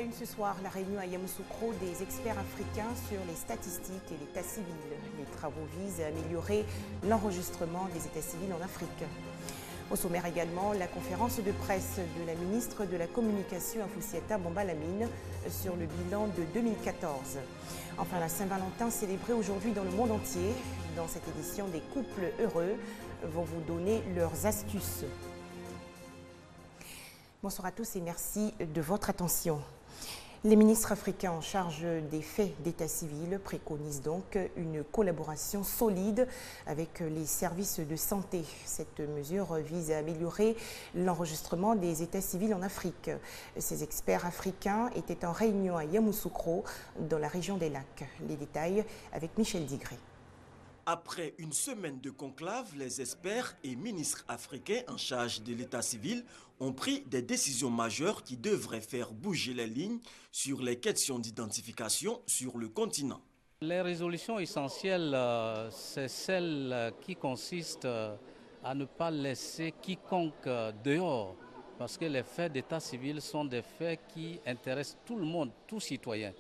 une ce soir, la réunion à Yamoussoukro des experts africains sur les statistiques et l'état civil. Les travaux visent à améliorer l'enregistrement des états civils en Afrique. Au sommaire également, la conférence de presse de la ministre de la Communication Afoussiata Bamba Lamine sur le bilan de 2014. Enfin, la Saint-Valentin célébrée aujourd'hui dans le monde entier. Dans cette édition, des couples heureux vont vous donner leurs astuces. Bonsoir à tous et merci de votre attention. Les ministres africains en charge des faits d'état civil préconisent donc une collaboration solide avec les services de santé. Cette mesure vise à améliorer l'enregistrement des états civils en Afrique. Ces experts africains étaient en réunion à Yamoussoukro, dans la région des Lacs. Les détails avec Michel Digré. Après une semaine de conclave, les experts et ministres africains en charge de l'état civil ont pris des décisions majeures qui devraient faire bouger les lignes sur les questions d'identification sur le continent. Les résolutions essentielles, c'est celle qui consiste à ne pas laisser quiconque dehors, parce que les faits d'état civil sont des faits qui intéressent tout le monde, tout citoyen.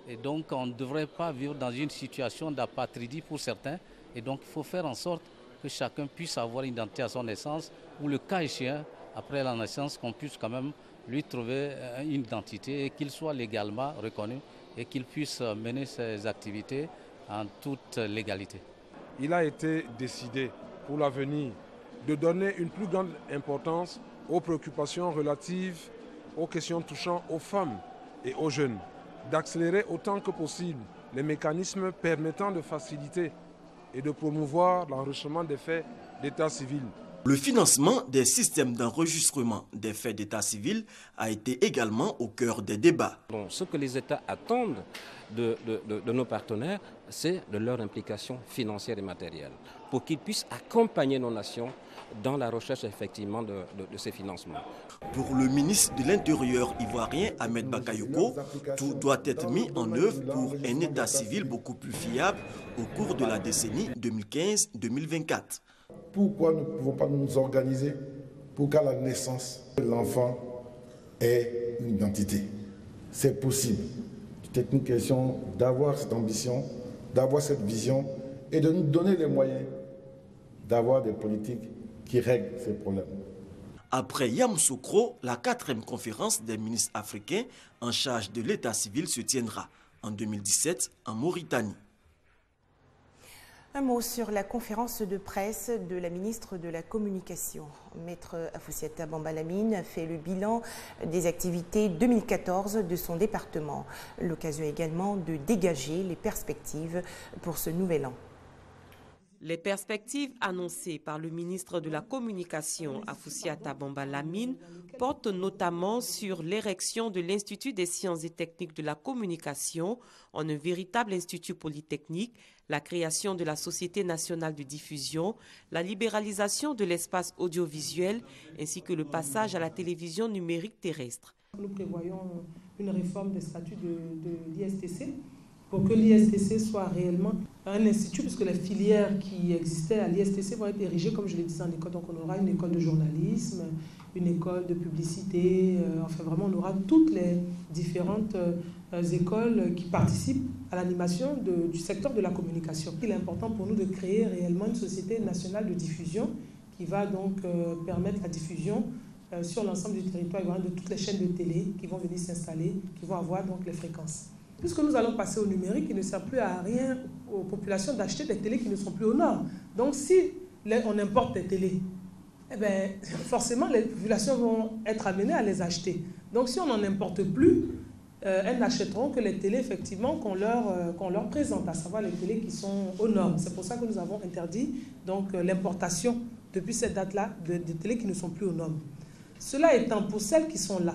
Et donc on ne devrait pas vivre dans une situation d'apatridie pour certains. Et donc il faut faire en sorte que chacun puisse avoir une identité à son naissance, ou le cas échéant, après la naissance, qu'on puisse quand même lui trouver une identité et qu'il soit légalement reconnu et qu'il puisse mener ses activités en toute légalité. Il a été décidé pour l'avenir de donner une plus grande importance aux préoccupations relatives aux questions touchant aux femmes et aux jeunes, d'accélérer autant que possible les mécanismes permettant de faciliter et de promouvoir l'enregistrement des faits d'état civil. Le financement des systèmes d'enregistrement des faits d'état civil a été également au cœur des débats. Bon, ce que les États attendent de nos partenaires, c'est de leur implication financière et matérielle, pour qu'ils puissent accompagner nos nations dans la recherche effectivement de ces financements. Pour le ministre de l'Intérieur ivoirien Ahmed Bakayoko, tout doit être mis en œuvre pour un état civil beaucoup plus fiable au cours de la décennie 2015-2024. Pourquoi nous ne pouvons pas nous organiser pour qu'à la naissance, l'enfant ait une identité? C'est possible. C'est une question d'avoir cette ambition, d'avoir cette vision et de nous donner les moyens d'avoir des politiques qui règlent ces problèmes. Après Yamoussoukro, la 4e conférence des ministres africains en charge de l'état civil se tiendra en 2017 en Mauritanie. Un mot sur la conférence de presse de la ministre de la Communication. Maître Afoussiata Bamba Lamine a fait le bilan des activités 2014 de son département. L'occasion également de dégager les perspectives pour ce nouvel an. Les perspectives annoncées par le ministre de la Communication, Afoussiata Bamba Lamine, portent notamment sur l'érection de l'Institut des sciences et techniques de la communication en un véritable institut polytechnique, la création de la Société nationale de diffusion, la libéralisation de l'espace audiovisuel ainsi que le passage à la télévision numérique terrestre. Nous prévoyons une réforme des statuts de l'ISTC pour que l'ISTC soit réellement un institut, puisque les filières qui existaient à l'ISTC vont être érigées, comme je l'ai dit, en école. Donc on aura une école de journalisme, une école de publicité, enfin vraiment on aura toutes les différentes écoles qui participent à l'animation du secteur de la communication. Il est important pour nous de créer réellement une société nationale de diffusion qui va donc permettre la diffusion sur l'ensemble du territoire de toutes les chaînes de télé qui vont venir s'installer, qui vont avoir donc les fréquences. Puisque nous allons passer au numérique, il ne sert plus à rien aux populations d'acheter des télés qui ne sont plus aux normes. Donc si on importe des télés, eh bien, forcément les populations vont être amenées à les acheter. Donc si on n'en importe plus, elles n'achèteront que les télés effectivement qu'on leur présente, à savoir les télés qui sont aux normes. C'est pour ça que nous avons interdit l'importation depuis cette date-là de télés qui ne sont plus aux normes. Cela étant, pour celles qui sont là,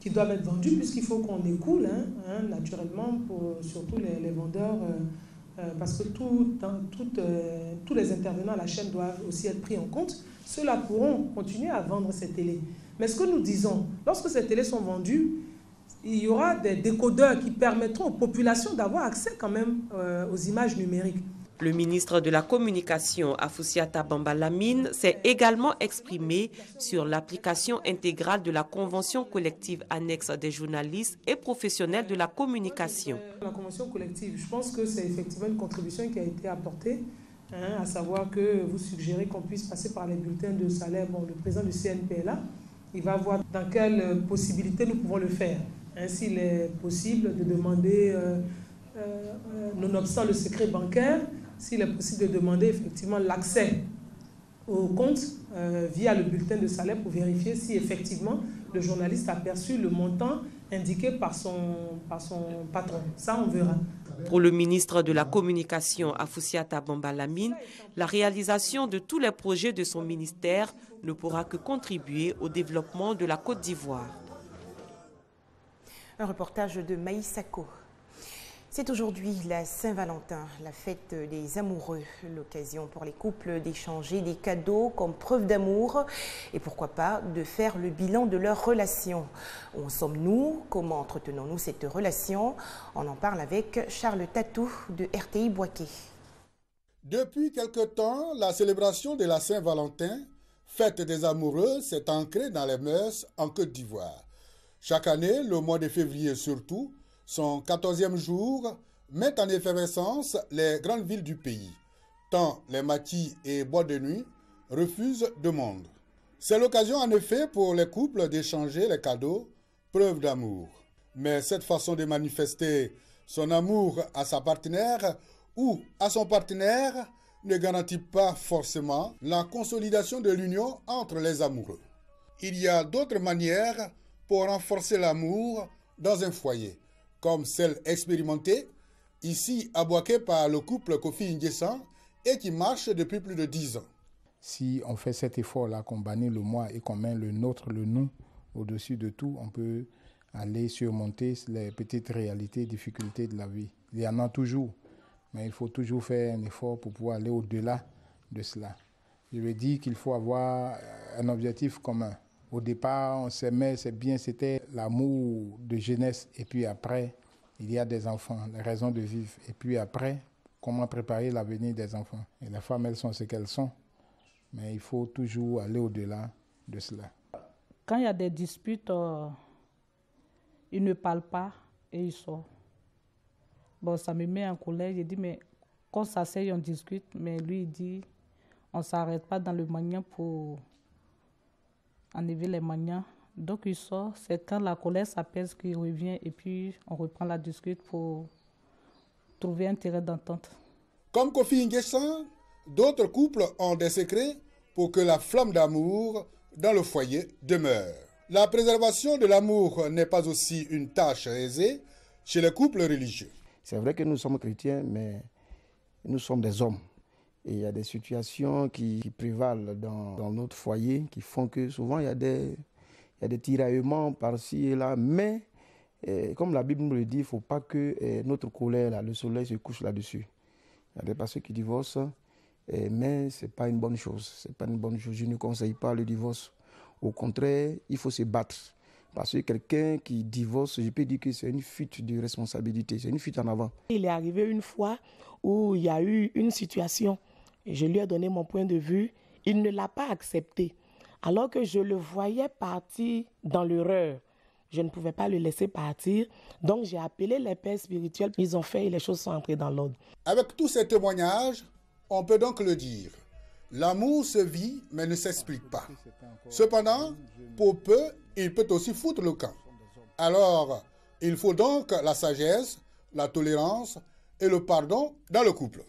qui doivent être vendus, puisqu'il faut qu'on écoule, naturellement, surtout les vendeurs, parce que tous les intervenants à la chaîne doivent aussi être pris en compte. Ceux-là pourront continuer à vendre ces télés. Mais ce que nous disons, lorsque ces télés sont vendues, il y aura des décodeurs qui permettront aux populations d'avoir accès quand même aux images numériques. Le ministre de la Communication, Afoussiata Bamba Lamine, s'est également exprimé sur l'application intégrale de la Convention collective annexe des journalistes et professionnels de la communication. La Convention collective, je pense que c'est effectivement une contribution qui a été apportée, à savoir que vous suggérez qu'on puisse passer par les bulletins de salaire. Bon, le président du CNPLA, il va voir dans quelle possibilité nous pouvons le faire. S'il est possible de demander, nonobstant le secret bancaire, s'il est possible de demander effectivement l'accès au compte via le bulletin de salaire pour vérifier si effectivement le journaliste a perçu le montant indiqué par son patron. Ça, on verra. Pour le ministre de la Communication, Afoussiata Bamba Lamine, la réalisation de tous les projets de son ministère ne pourra que contribuer au développement de la Côte d'Ivoire. Un reportage de Maïsako. C'est aujourd'hui la Saint-Valentin, la fête des amoureux, l'occasion pour les couples d'échanger des cadeaux comme preuve d'amour et pourquoi pas de faire le bilan de leur relation. Où en sommes-nous? Comment entretenons-nous cette relation? On en parle avec Charles Tatou de RTI Boaké. Depuis quelque temps, la célébration de la Saint-Valentin, fête des amoureux, s'est ancrée dans les mœurs en Côte d'Ivoire. Chaque année, le mois de février surtout, son 14e jour, met en effervescence les grandes villes du pays, tant les maquis et boîtes de nuit refusent de monde. C'est l'occasion en effet pour les couples d'échanger les cadeaux, preuve d'amour. Mais cette façon de manifester son amour à sa partenaire ou à son partenaire ne garantit pas forcément la consolidation de l'union entre les amoureux. Il y a d'autres manières pour renforcer l'amour dans un foyer, comme celle expérimentée ici à Boaké par le couple Kofi Nguessan et qui marche depuis plus de 10 ans. Si on fait cet effort-là, qu'on bannit le moi et qu'on met le nôtre, le nous, au-dessus de tout, on peut aller surmonter les petites réalités, difficultés de la vie. Il y en a toujours, mais il faut toujours faire un effort pour pouvoir aller au-delà de cela. Je veux dire qu'il faut avoir un objectif commun. Au départ, on s'aimait, c'est bien, c'était l'amour de jeunesse. Et puis après, il y a des enfants, les raisons de vivre. Et puis après, comment préparer l'avenir des enfants. Et les femmes, elles sont ce qu'elles sont. Mais il faut toujours aller au-delà de cela. Quand il y a des disputes, ils ne parlent pas et ils sortent. Bon, ça me met en colère. J'ai dit, mais quand ça s'asseye, on discute. Mais lui, il dit, on ne s'arrête pas dans le maniant pour enlever les maniants. Donc il sort, c'est quand la colère s'apaise qu'il revient et puis on reprend la discute pour trouver un terrain d'entente. Comme Kofi Nguessan, d'autres couples ont des secrets pour que la flamme d'amour dans le foyer demeure. La préservation de l'amour n'est pas aussi une tâche aisée chez les couples religieux. C'est vrai que nous sommes chrétiens, mais nous sommes des hommes. Et il y a des situations qui prévalent dans notre foyer, qui font que souvent il y a des tiraillements par-ci et là. Mais, comme la Bible nous le dit, il ne faut pas que notre colère, là, le soleil se couche là-dessus. Il y a des personnes qui divorcent, mais ce n'est pas une bonne chose. C'est pas une bonne chose. Je ne conseille pas le divorce. Au contraire, il faut se battre. Parce que quelqu'un qui divorce, je peux dire que c'est une fuite de responsabilité, c'est une fuite en avant. Il est arrivé une fois où il y a eu une situation. Je lui ai donné mon point de vue, il ne l'a pas accepté. Alors que je le voyais partir dans l'erreur, je ne pouvais pas le laisser partir. Donc j'ai appelé les pères spirituels, ils ont fait et les choses sont entrées dans l'ordre. Avec tous ces témoignages, on peut donc le dire. L'amour se vit mais ne s'explique pas. Cependant, pour peu, il peut aussi foutre le camp. Alors, il faut donc la sagesse, la tolérance et le pardon dans le couple.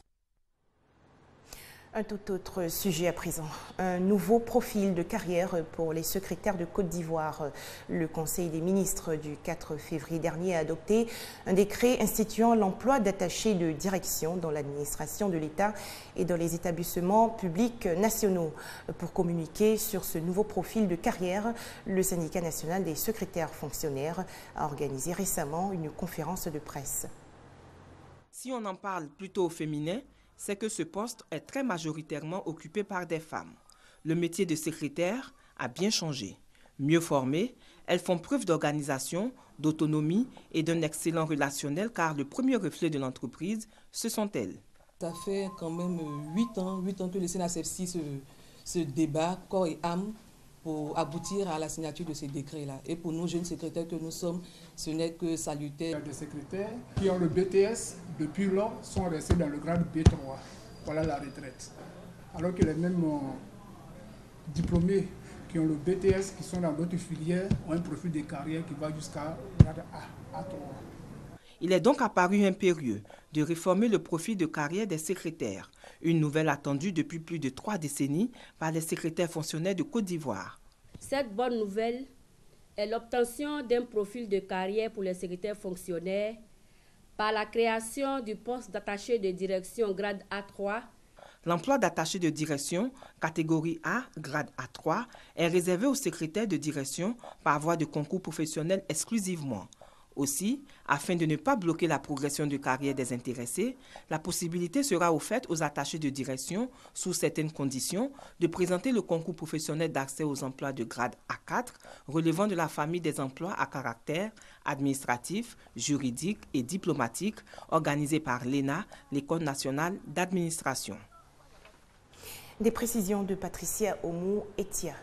Un tout autre sujet à présent, un nouveau profil de carrière pour les secrétaires de Côte d'Ivoire. Le Conseil des ministres du 4 février dernier a adopté un décret instituant l'emploi d'attachés de direction dans l'administration de l'État et dans les établissements publics nationaux. Pour communiquer sur ce nouveau profil de carrière, le syndicat national des secrétaires fonctionnaires a organisé récemment une conférence de presse. Si on en parle plutôt au féminin, c'est que ce poste est très majoritairement occupé par des femmes. Le métier de secrétaire a bien changé. Mieux formées, elles font preuve d'organisation, d'autonomie et d'un excellent relationnel car le premier reflet de l'entreprise, ce sont elles. Ça fait quand même 8 ans que le CNACFC se débat corps et âme pour aboutir à la signature de ces décrets-là. Et pour nous, jeunes secrétaires que nous sommes, ce n'est que salutaire. Des secrétaires qui ont le BTS depuis lors sont restés dans le grade B3. Voilà la retraite. Alors que les mêmes diplômés qui ont le BTS, qui sont dans d'autres filières, ont un profil de carrière qui va jusqu'à grade A3. Il est donc apparu impérieux de réformer le profil de carrière des secrétaires, une nouvelle attendue depuis plus de 3 décennies par les secrétaires fonctionnaires de Côte d'Ivoire. Cette bonne nouvelle est l'obtention d'un profil de carrière pour les secrétaires fonctionnaires par la création du poste d'attaché de direction grade A3. L'emploi d'attaché de direction, catégorie A, grade A3, est réservé aux secrétaires de direction par voie de concours professionnel exclusivement. Aussi, afin de ne pas bloquer la progression de carrière des intéressés, la possibilité sera offerte aux attachés de direction, sous certaines conditions, de présenter le concours professionnel d'accès aux emplois de grade A4 relevant de la famille des emplois à caractère administratif, juridique et diplomatique organisé par l'ENA, l'École nationale d'administration. Des précisions de Patricia Oumou-Etia.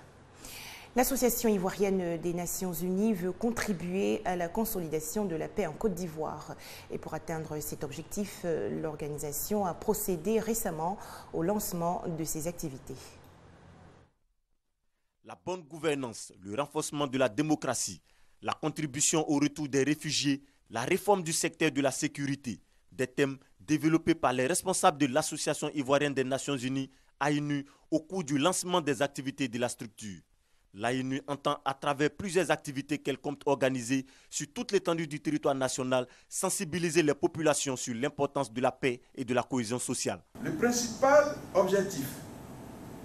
L'Association ivoirienne des Nations Unies veut contribuer à la consolidation de la paix en Côte d'Ivoire. Et pour atteindre cet objectif, l'organisation a procédé récemment au lancement de ses activités. La bonne gouvernance, le renforcement de la démocratie, la contribution au retour des réfugiés, la réforme du secteur de la sécurité, des thèmes développés par les responsables de l'Association ivoirienne des Nations Unies, AINU, au cours du lancement des activités de la structure. L'AINU entend, à travers plusieurs activités qu'elle compte organiser sur toute l'étendue du territoire national, sensibiliser les populations sur l'importance de la paix et de la cohésion sociale. Le principal objectif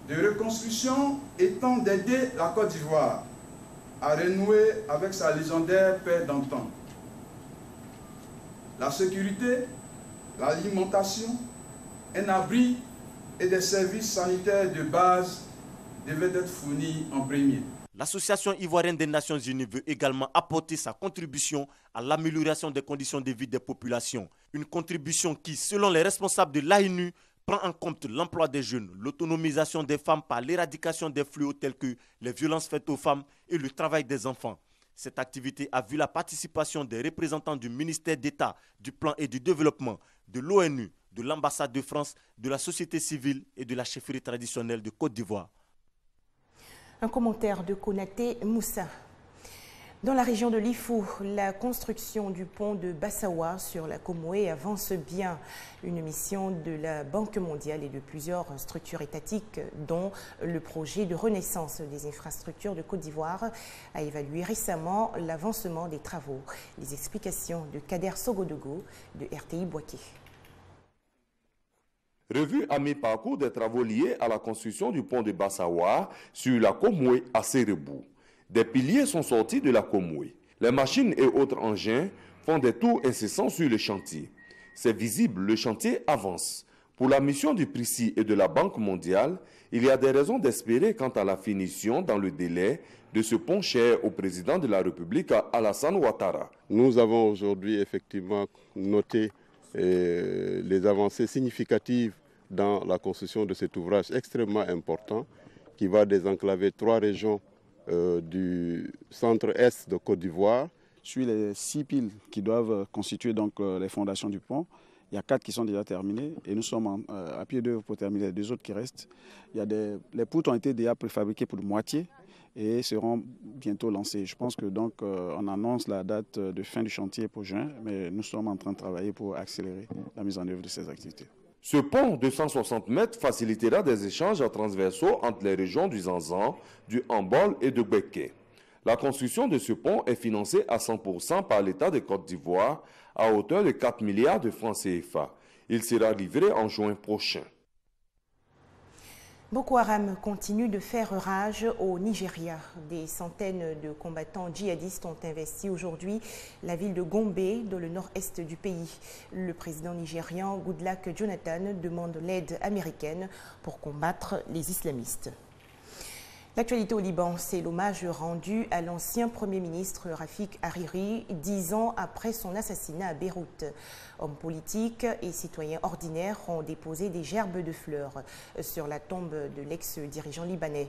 de reconstruction étant d'aider la Côte d'Ivoire à renouer avec sa légendaire paix d'antan. La sécurité, l'alimentation, un abri et des services sanitaires de base devait être fourni en premier. L'Association ivoirienne des Nations Unies veut également apporter sa contribution à l'amélioration des conditions de vie des populations. Une contribution qui, selon les responsables de l'AINU, prend en compte l'emploi des jeunes, l'autonomisation des femmes par l'éradication des fléaux tels que les violences faites aux femmes et le travail des enfants. Cette activité a vu la participation des représentants du ministère d'État, du Plan et du Développement, de l'ONU, de l'ambassade de France, de la société civile et de la chefferie traditionnelle de Côte d'Ivoire. Un commentaire de Konaté Moussa. Dans la région de Lifou, la construction du pont de Bassawa sur la Comoé avance bien. Une mission de la Banque mondiale et de plusieurs structures étatiques, dont le projet de renaissance des infrastructures de Côte d'Ivoire, a évalué récemment l'avancement des travaux. Les explications de Kader Sogodogo de RTI Boaké. Revue à mi-parcours des travaux liés à la construction du pont de Bassawa sur la Comoé à Sérebou. Des piliers sont sortis de la Comoé. Les machines et autres engins font des tours incessants sur le chantier. C'est visible, le chantier avance. Pour la mission du PRICI et de la Banque mondiale, il y a des raisons d'espérer quant à la finition dans le délai de ce pont cher au président de la République, Alassane Ouattara. Nous avons aujourd'hui effectivement noté les avancées significatives dans la construction de cet ouvrage extrêmement important qui va désenclaver 3 régions du centre-est de Côte d'Ivoire. Sur les 6 piles qui doivent constituer donc les fondations du pont, il y a 4 qui sont déjà terminées et nous sommes à pied d'œuvre pour terminer les 2 autres qui restent. Les poutres ont été déjà préfabriquées pour de moitié et seront bientôt lancées. Je pense que donc on annonce la date de fin du chantier pour juin, mais nous sommes en train de travailler pour accélérer la mise en œuvre de ces activités. Ce pont de 160 mètres facilitera des échanges transversaux entre les régions du Zanzan, du Hambol et de Béké. La construction de ce pont est financée à 100% par l'État de Côte d'Ivoire à hauteur de 4 milliards de francs CFA. Il sera livré en juin prochain. Boko Haram continue de faire rage au Nigeria. Des centaines de combattants djihadistes ont investi aujourd'hui la ville de Gombe, dans le nord-est du pays. Le président nigérian Goodluck Jonathan demande l'aide américaine pour combattre les islamistes. L'actualité au Liban, c'est l'hommage rendu à l'ancien Premier ministre Rafik Hariri 10 ans après son assassinat à Beyrouth. Hommes politiques et citoyens ordinaires ont déposé des gerbes de fleurs sur la tombe de l'ex-dirigeant libanais.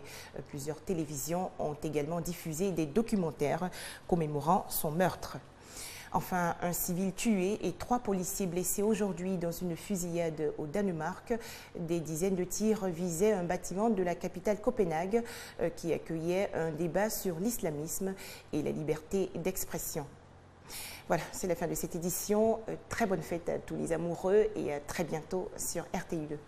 Plusieurs télévisions ont également diffusé des documentaires commémorant son meurtre. Enfin, un civil tué et 3 policiers blessés aujourd'hui dans une fusillade au Danemark. Des dizaines de tirs visaient un bâtiment de la capitale Copenhague qui accueillait un débat sur l'islamisme et la liberté d'expression. Voilà, c'est la fin de cette édition. Très bonne fête à tous les amoureux et à très bientôt sur RTI2.